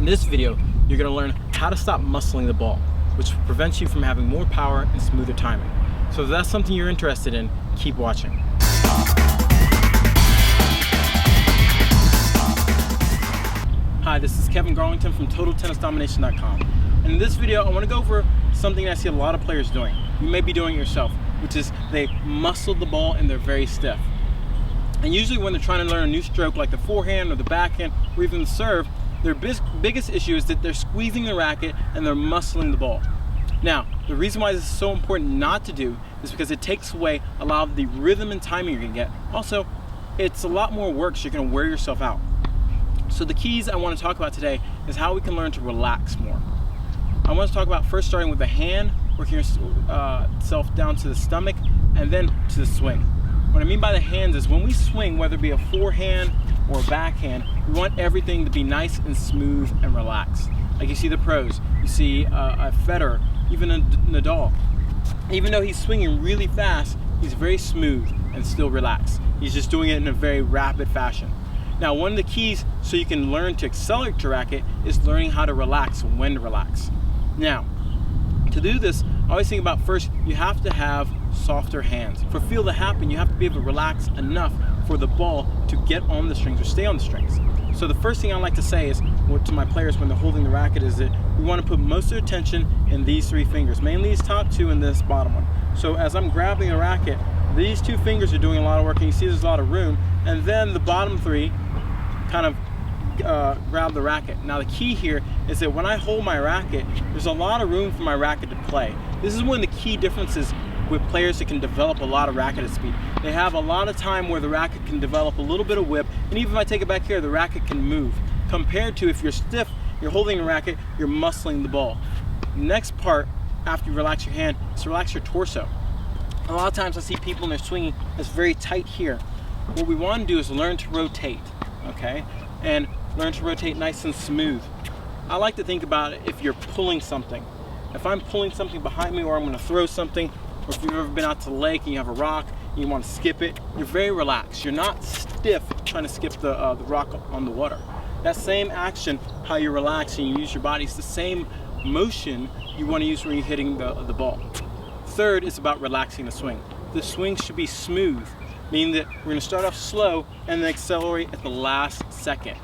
this video, you're going to learn how to stop muscling the ball, which prevents you from having more power and smoother timing. So if that's something you're interested in, keep watching. Hi, this is Kevin Garlington from TotalTennisDomination.com. And in this video, I want to go over something I see a lot of players doing. You may be doing it yourself, which is they muscle the ball and they're very stiff. And usually when they're trying to learn a new stroke like the forehand or the backhand or even the serve, their biggest issue is that they're squeezing the racket and they're muscling the ball. Now, the reason why this is so important not to do is because it takes away a lot of the rhythm and timing you're going to get. Also, it's a lot more work, so you're going to wear yourself out. So the keys I want to talk about today is how we can learn to relax more. I want to talk about first starting with the hand, working yourself down to the stomach, and then to the swing. What I mean by the hands is when we swing, whether it be a forehand or a backhand, we want everything to be nice and smooth and relaxed. Like you see the pros, you see a Federer, even a Nadal. Even though he's swinging really fast, he's very smooth and still relaxed. He's just doing it in a very rapid fashion. Now, one of the keys so you can learn to accelerate your racket is learning how to relax and when to relax. Now, to do this, I always think about first, you have to have softer hands. For feel to happen, you have to be able to relax enough for the ball to get on the strings or stay on the strings. So the first thing I like to say is to my players when they're holding the racket is that we want to put most of their attention in these three fingers, mainly these top two and this bottom one. So as I'm grabbing the racket, these two fingers are doing a lot of work, and you see there's a lot of room, and then the bottom three kind of grab the racket. Now the key here is that when I hold my racket, there's a lot of room for my racket to play. This is one of the key differences with players that can develop a lot of racket speed. They have a lot of time where the racket can develop a little bit of whip, and even if I take it back here, the racket can move. Compared to if you're stiff, you're holding the racket, you're muscling the ball. Next part, after you relax your hand, is to relax your torso. A lot of times I see people in their swinging that's very tight here. What we want to do is learn to rotate, okay? And learn to rotate nice and smooth. I like to think about it if you're pulling something. If I'm pulling something behind me, or I'm going to throw something, or if you've ever been out to the lake and you have a rock and you want to skip it, you're very relaxed. You're not stiff trying to skip the rock on the water. That same action, how you relax and you use your body, is the same motion you want to use when you're hitting the ball. Third is about relaxing the swing. The swing should be smooth, meaning that we're going to start off slow and then accelerate at the last second.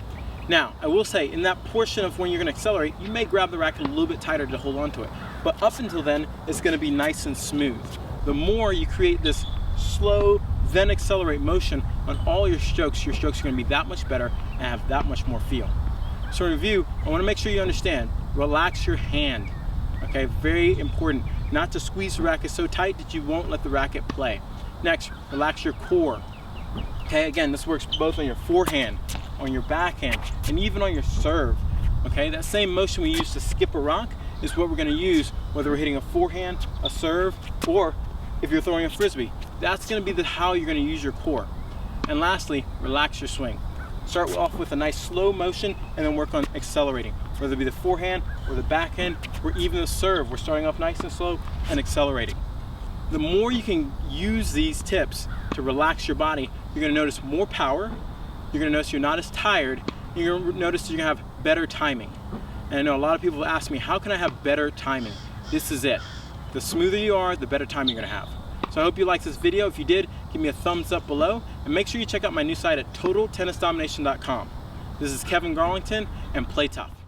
Now, I will say, in that portion of when you're going to accelerate, you may grab the racket a little bit tighter to hold on to it. But up until then, it's going to be nice and smooth. The more you create this slow, then accelerate motion on all your strokes are going to be that much better and have that much more feel. So in review, I want to make sure you understand, relax your hand. Okay, very important. Not to squeeze the racket so tight that you won't let the racket play. Next, relax your core. Okay, again, this works both on your forehand, on your backhand, and even on your serve. Okay, that same motion we use to skip a rock is what we're going to use whether we're hitting a forehand, a serve, or if you're throwing a frisbee. That's going to be how you're going to use your core. And lastly, relax your swing. Start off with a nice slow motion and then work on accelerating, whether it be the forehand or the backhand or even the serve. We're starting off nice and slow and accelerating. The more you can use these tips to relax your body, you're going to notice more power, you're going to notice you're not as tired, and you're going to notice you're going to have better timing. And I know a lot of people ask me, how can I have better timing? This is it. The smoother you are, the better time you're going to have. So I hope you liked this video. If you did, give me a thumbs up below, and make sure you check out my new site at TotalTennisDomination.com. This is Kevin Garlington, and play tough.